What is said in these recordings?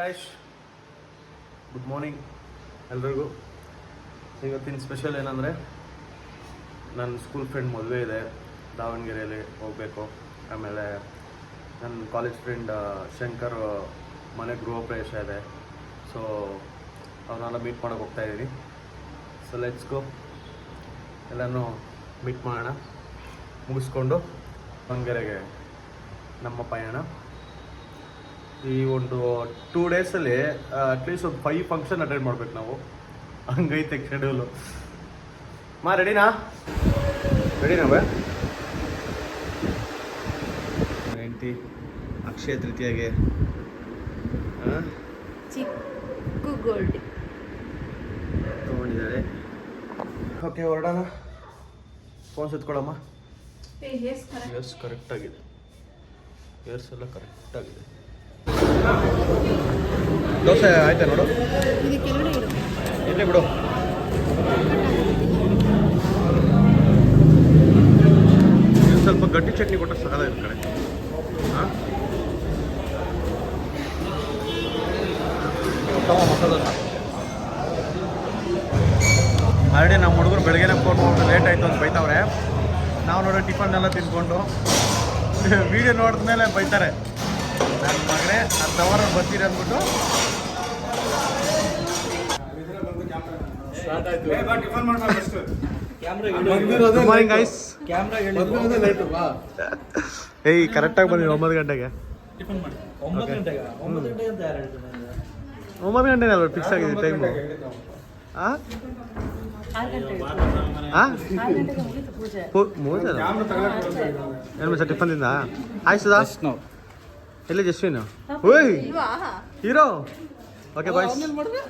Hi, good morning ಎಲ್ರಿಗೂ. ಇವತ್ತಿನ special ಏನಂದರೆ, ನನ್ನ ಸ್ಕೂಲ್ ಫ್ರೆಂಡ್ ಮದುವೆ ಇದೆ, ದಾವಣಗೆರೆಯಲ್ಲಿ ಹೋಗಬೇಕು. ಆಮೇಲೆ ನನ್ನ ಕಾಲೇಜ್ ಫ್ರೆಂಡ್ ಶಂಕರ್ ಮನೆ ಗೃಹ ಪ್ರವೇಶ ಇದೆ. ಸೊ ಅವ್ರನ್ನೆಲ್ಲ ಮೀಟ್ ಮಾಡೋಕೆ ಹೋಗ್ತಾಯಿದ್ದೀನಿ. ಸೊ ಲೆಟ್ಸ್ ಗೋ, ಎಲ್ಲನೂ ಮೀಟ್ ಮಾಡೋಣ. ಮುಗಿಸ್ಕೊಂಡು ದಾವಣಗೆರೆಗೆ ನಮ್ಮ ಪಯಣ. ಈ ಒಂದು 2 ಡೇಸಲ್ಲಿ ಅಟ್ಲೀಸ್ಟ್ ಒಂದು 5 ಫಂಕ್ಷನ್ ಅಟೆಂಡ್ ಮಾಡ್ಬೇಕು ನಾವು, ಹಂಗೈತೆ ಶೆಡ್ಯೂಲು. ರೆಡಿನಾ ಬೇ ಹೆಂಡತಿ ಅಕ್ಷಯ ತೃತೀಯಗೆ ಚಿಕ್ಕು ಗೋಲ್ಡ್ ತೊಗೊಂಡಿದ್ದಾರೆ. ಓಕೆ, ಹೊರಡೋಣ. ಫೋನ್ ಸುತ್ಕೊಳಮ್ಮ. ಎಸ್ ಕರೆಕ್ಟಾಗಿದೆ, ಏರ್ಸ್ ಎಲ್ಲ ಕರೆಕ್ಟಾಗಿದೆ. ದೋಸೆ ಆಯ್ತಾ ನೋಡು, ಇಲ್ಲೇ ಬಿಡು. ಸ್ವಲ್ಪ ಗಟ್ಟಿ ಚಟ್ನಿ ಕೊಟ್ಟರೆ ಸಗದ ಇದ್ರ ಕಡೆ. ಹಾಂ, ಮಸಾಲ ದೋಸೆ. ಆಲ್ರೆಡಿ ನಮ್ಮ ಹುಡುಗರು ಬೆಳಗ್ಗೆನೇ ಫೋನ್ ಮಾಡ್ಬಿಟ್ಟು ಲೇಟ್ ಆಯಿತು ಅಂತ ಬೈತಾವ್ರೆ. ನಾವು ನೋಡೋ ಟಿಫನ್ ಎಲ್ಲ ತಿನ್ಕೊಂಡು ವೀಡಿಯೋ ನೋಡಿದ್ಮೇಲೆ ಬೈತಾರೆ, ನನ್ನ ಮಗನೇ ಅರ್ಧ ಅವರ್ ಬರ್ತೀರಿ ಅಂದ್ಬಿಟ್ಟು. Good morning guys. ಏಯ್, ಕರೆಕ್ಟಾಗಿ ಬಂದಿವಿ 9 ಗಂಟೆಗೆ. 9 ಗಂಟೆನೇ ಅಲ್ವ ಫಿಕ್ಸ್ ಆಗಿದೆ ಟೈಮು? ಹಾಂ, ಏನು ಸರ್ ಟಿಫನ್ ತಿಂದ? ಆಯ್ತು ಸುಧಾ, ಎಲ್ಲಿ ಜಸ್ವಿನ್? ಓಯ್ ಹೀರೋ. ಓಕೆ ಬಾಯ್ಸ್,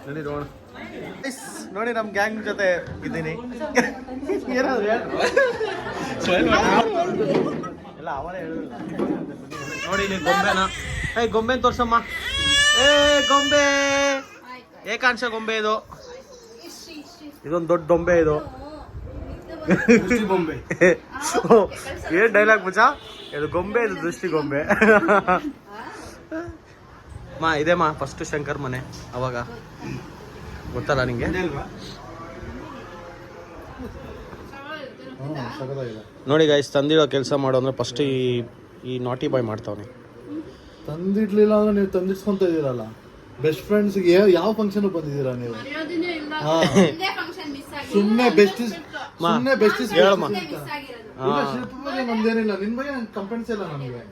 ನಡಿ ನೋಡೋಣ. ನೋಡಿ, ನಮ್ಮ ಗ್ಯಾಂಗ್ ಜೊತೆ ಇದ್ದೀನಿ. ಎಲ್ಲ ಅವರೇ ಹೇಳಿಲ್ಲ. ನೋಡಿ ಇಲ್ಲಿ ಗೊಂಬೆನ. ಗೊಂಬೆ ತೋರ್ಸಮ್ಮ. ಗೊಂಬೆ ಏಕಾಂಶ ಗೊಂಬೆ ಇದು. ಇದೊಂದು ದೊಡ್ಡ ಗೊಂಬೆ ಇದು. ಗೊಂಬೆ ಏನ್ ಡೈಲಾಗ್ ಮುಚ್ಚ? ಇದು ಗೊಂಬೆ, ಇದು ದೃಷ್ಟಿ ಗೊಂಬೆ. ಇದೇ ಫಸ್ಟ್ ಶಂಕರ್ ಮನೆ. ಅವಾಗ ಗೊತ್ತಲ್ಲ ನಿಂಗೆ? ನೋಡಿ ಗೈಸ್, ತಂದಿಡೋ ಕೆಲಸ ಮಾಡೋ ಅಂದ್ರೆ ಫಸ್ಟ್ ಈ ನಾಟಿ ಬಾಯ್ ಮಾಡ್ತಾವನೆ. ತಂದಿಡ್ಲಿಲ್ಲ ಅಂದ್ರೆ ನೀವು ತಂದಿಡ್ಸ್ಕೊಂತ ಇದೀರಲ್ಲ. ಬೆಸ್ಟ್ ಫ್ರೆಂಡ್ಸ್ಗೆ ಯಾವ ಫಂಕ್ಷನ್ ಬಂದಿದ್ದೀರಾ ನೀವು? ಸುಮ್ಮನೆ ಬೆಸ್ಟಿಸ್ ಹೇಳಮ್ಮ. ಶಿಲ್ಪ ಬಗ್ಗೆ ನಮ್ದೇನಿಲ್ಲ, ನಿನ್ ಬಗ್ಗೆ ನನ್ ಕಂಪ್ಲೇಂಟ್ಸ್ ಇಲ್ಲ ನಮಗೆ.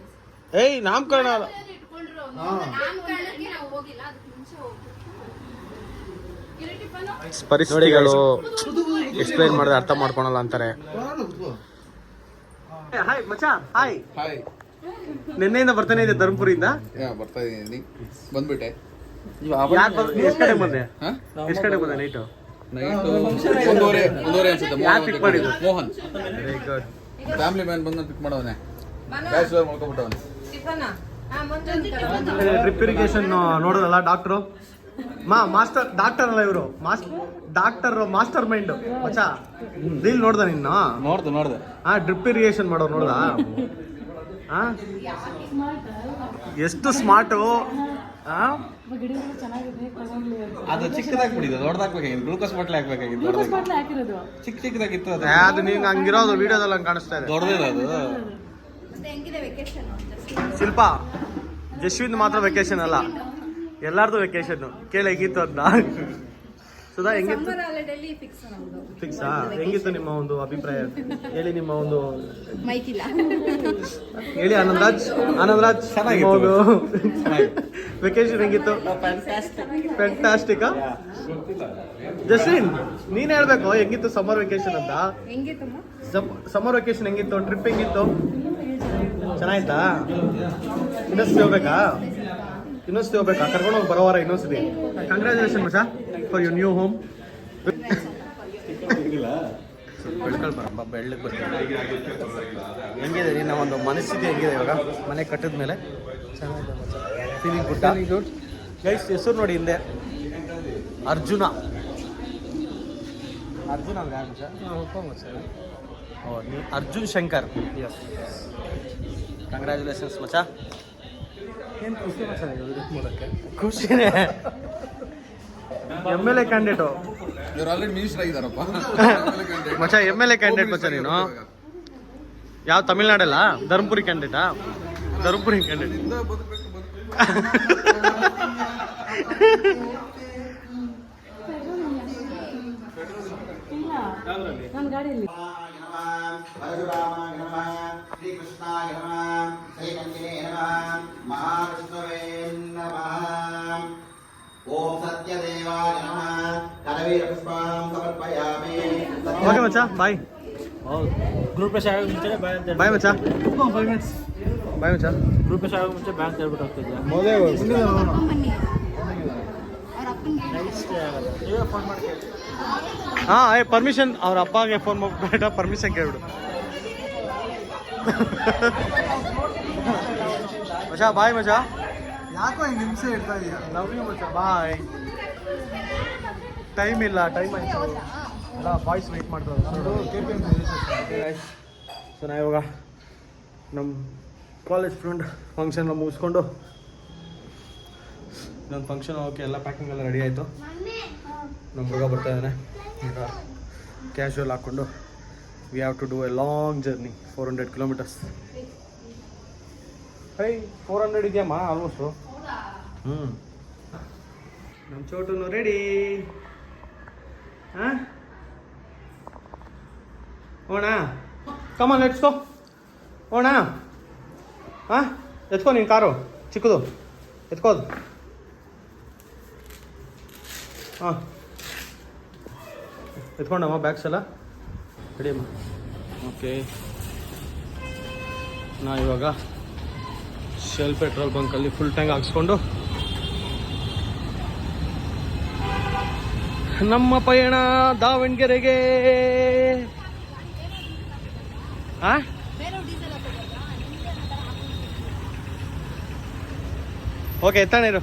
ನಾಮಕರಣ ಪರಿಸ್ಥಿತಿಗಳು ಎಕ್ಸ್ಪ್ಲೈನ್ ಮಾಡಿದ್ರೆ ಅರ್ಥ ಮಾಡ್ಕೊಳಲ್ಲ ಅಂತಾರೆ. ಹಾಯ್ ಮಚ್ಚಾ, ಹಾಯ್. ನಿನ್ನೆಯಿಂದ ಬರ್ತಾನೆ ಇದೆ ಧರ್ಮಪುರಿಯಿಂದ. ಬರ್ತಾ ಇದೀನಿ, ಬಂದ್ಬಿಟ್ಟೆ. ಎಷ್ಟು ಕಡೆ ಬಂದೆ? ಎಷ್ಟು ಕಡೆ ಬಂದೆ? ನೈಟು ಒಂದೂವರೆ ಅನ್ಸುತ್ತೆ. ಯಾರು ಪಿಕ್ ಮಾಡಿದ್ದು? Mohan, very good. Family man ಬಂದು ಪಿಕ್ ಮಾಡವನೆ, ಬ್ಯಾಚುಲರ್ ಮಾಡ್ಕೊಬಿಟ್ಟವನೆ. ಡ್ರಿಪ್ ಇರಿಗೇಷನ್ ನೋಡೋದಲ್ಲ ಡಾಕ್ಟ್ರು. ಮಾಸ್ಟರ್ ಡಾಕ್ಟರ್ ಅಲ್ಲ ಇವರು, ಡಾಕ್ಟರ್ ಮಾಸ್ಟರ್ ಮೈಂಡ್. ಮಚ್ಚಾ ರೀಲ್ ನೋಡ್ದ ನಿನ್ನ? ನೋಡ್ದೆ. ಡ್ರಿಪ್ ಇರಿಗೇಷನ್ ಮಾಡೋರು ನೋಡ್ದ? ಎಷ್ಟು ಸ್ಮಾರ್ಟು. ಅದು ಚಿಕ್ಕದಾಗಿ ಬಿಡಿದ್ದು, ದೊಡ್ಡದಾಗ್ಬೇಕಾಗಿತ್ತು. Glucose bottle ಹಾಕ್ಬೇಕಾಗಿತ್ತು. ಚಿಕ್ಕದಾಗಿತ್ತು ಅದು ನೀವು ಹಂಗಿರೋದು ವಿಡಿಯೋದಲ್ಲಿ ಹಂಗೆ ಕಾಣಿಸ್ತಾ ಇದೆ. ದೊಡ್ಡದಿದೆ ಅದು. ಶಿಲ್ಪ, ಜಶ್ವಿಂದ್ ಮಾತ್ರ ವೆಕೇಶನ್ ಅಲ್ಲ, ಎಲ್ಲಾರ್ದು ವೆಕೇಶನ್. ಕೇಳಿ ಹೇಗಿತ್ತು ಅಂತ. ಸುಧಾ ಹೆಂಗಿತ್ತು? ಫಿಕ್ಸಾ? ಹೆಂಗಿತ್ತು ನಿಮ್ಮ ಒಂದು ಅಭಿಪ್ರಾಯ ಹೇಳಿ, ನಿಮ್ಮ ಒಂದು ಹೇಳಿ. ಆನಂದರಾಜ್ ಚೆನ್ನಾಗಿತ್ತು. ವೆಕೇಶನ್ ಹೆಂಗಿತ್ತು? ಫ್ಯಾಂಟಾಸ್ಟಿಕಾ? ಜಸ್ವಿನ್ ನೀನ್ ಹೇಳ್ಬೇಕು ಹೆಂಗಿತ್ತು ಸಮ್ಮರ್ ವೆಕೇಶನ್ ಅಂತ. ಸಮ್ಮರ್ ವೆಕೇಶನ್ ಹೆಂಗಿತ್ತು? ಟ್ರಿಪ್ ಹೆಂಗಿತ್ತು? ಚೆನ್ನಾಯ್ತಾ? ಇನ್ನೊಂದ್ಸತಿ ಹೋಗ್ಬೇಕಾ? ಕರ್ಕೊಂಡು ಹೋಗಿ ಬರೋ ವಾರ ಇನ್ನೊಂದ್ಸತಿ. ಕಂಗ್ರ್ಯಾಚುಲೇಷನ್ ಮಚಾ ಫಾರ್ ಯುವರ್ ನ್ಯೂ ಹೋಮ್. ಬೆಳ್ಕೊಳ್ಬರಪ್ಪ, ಬೆಳ್ಳಗೆ ಬರ್ತೀವಿ. ಹೆಂಗಿದೆ ನಿನ್ನ ಒಂದು ಮನಸ್ಥಿತಿ? ಹೆಂಗಿದೆ ಇವಾಗ ಮನೆ ಕಟ್ಟಿದ ಮೇಲೆ? Feeling good guys. ಹೆಸರು ನೋಡಿ ಹಿಂದೆ, ಅರ್ಜುನ ಅರ್ಜುನ್ ಶಂಕರ್. ಕಂಗ್ರ್ಯಾಚುಲೇಷನ್ಸ್ ಮಚಾ. ಏನು ಖುಷಿ ಮಚಾನೆ ವಿಡಿಯೋ ಮಾಡೋಕ್ಕೆ ಖುಷಿನೇ MLA ಕ್ಯಾಂಡಿಡೇಟು ಇವ್ರು ಆಲ್ರೆಡಿ ಮಿನಿಸ್ಟರ್ ಆಗಿದಾರಪ್ಪ ಮಚ್ಚ MLA ಕ್ಯಾಂಡಿಡೇಟ್ ಮಚ್ಚ ನೀನು ಯಾವ ತಮಿಳ್ನಾಡಲ್ಲ ಧರ್ಮಪುರಿ ಕ್ಯಾಂಡಿಡೇಟಾ ಧರ್ಮಪುರಿ ಕ್ಯಾಂಡಿಡೇಟ್ ನನ್ನ ಗಾಡಿಯಲ್ಲಿ ಪರಶುರಾಮಾಯ ನಮಃ ಶ್ರೀಕೃಷ್ಣಾಯ ನಮಃ ಶ್ರೀಕಂಠಿನೇ ನಮಃ ಮಹಾವಿಷ್ಣುವೇ ನಮಃ ಓಂ ಸತ್ಯದೇವಾಯ ನಮಃ ಕರವೀರ ಪುಷ್ಪಾಂ ಸಮರ್ಪಯಾಮಿ ಓಕೆ ಮಚ್ಚ ಬಾಯ್ ಗ್ರೂಪ್ ಎಸ್ ಆಗೋಕೆ ಮುಂಚೆ ಬ್ಯಾಂಕ್ ಬಾಯ್ ಮಚ್ಚ 5 minutes. ಬಾಯ್ ಮಚ್ಚ ಗ್ರೂಪ್ ಎಸ್ ಆಗೋಕೆ ಮುಂಚೆ ಬ್ಯಾಂಕ್ ಹೇಳ್ಬಿಟ್ಟು ಹೋಗ್ತಿದ್ಯಾ ಬನ್ನಿ ಅವ್ರ ಅಪ್ಪನಿಗೆ ನೀವೇ ಫೋನ್ ಮಾಡಿ ಹಾಂ ಪರ್ಮಿಷನ್ ಅವ್ರ ಅಪ್ಪಗೆ ಫೋನ್ ಮಾಡ್ಬೇಡ ಪರ್ಮಿಷನ್ ಕೇಳ್ಬಿಡು ಮಚ್ಚ ಬಾಯ್ ಮಚ್ಚ ಯಾಕೋ ಹಿಂಗೆ ಹಿಂಸೆ ಇಡ್ತಾ ಇದೀಯ ಲವ್ ಯು ಮಚ್ಚ ಬಾಯ್ ಟೈಮ್ ಇಲ್ಲ ಟೈಮ್ ಆಯಿತು ಎಲ್ಲ ಬಾಯ್ಸ್ ವೆಯ್ಟ್ ಮಾಡ್ತಾರೆ ಸೊ ನಾ ಇವಾಗ ನಮ್ಮ ಕಾಲೇಜ್ ಫ್ರೆಂಡ್ ಫಂಕ್ಷನ್ ಮುಗಿಸ್ಕೊಂಡು ನನ್ನ ಫಂಕ್ಷನ್ ಹೋಗೋಕ್ಕೆ ಎಲ್ಲ ಪ್ಯಾಕಿಂಗ್ ಎಲ್ಲ ರೆಡಿ ಆಯಿತು ನಮ್ಮ ಹುಡುಗ ಬರ್ತಾ ಇದ್ದಾನೆ ಈಗ ಕ್ಯಾಶುವಲ್ ಹಾಕ್ಕೊಂಡು we have to do a long journey 400 kilometres ಹೈ 400 ಇದೆಯಮ್ಮ ಆಲ್ಮೋಸ್ಟು ನಮ್ಮ ಚೋಟುನು ರೆಡಿ ಹಾಂ ಓಣ ಕಮಾನ್ ಲೆಟ್ಸ್ ಗೋ ಓಣ ಹಾಂ ಎತ್ಕೊ ನೀನು ಕಾರು ಚಿಕ್ಕದು ಎತ್ಕೋದು ಹಾಂ ಎತ್ಕೊಂಡಮ್ಮ ಬ್ಯಾಗ್ಸ್ ಎಲ್ಲ ರೆಡಿ ಅಮ್ಮ ಓಕೆ ನಾ ಇವಾಗ ಶೆಲ್ ಪೆಟ್ರೋಲ್ ಬಂಕಲ್ಲಿ ಫುಲ್ ಟ್ಯಾಂಕ್ ಹಾಕ್ಸ್ಕೊಂಡು ನಮ್ಮ ಪಯಣ ದಾವಣಗೆರೆಗೆ ಹಾಂ ಓಕೆ ಎತ್ತಾಣಿರು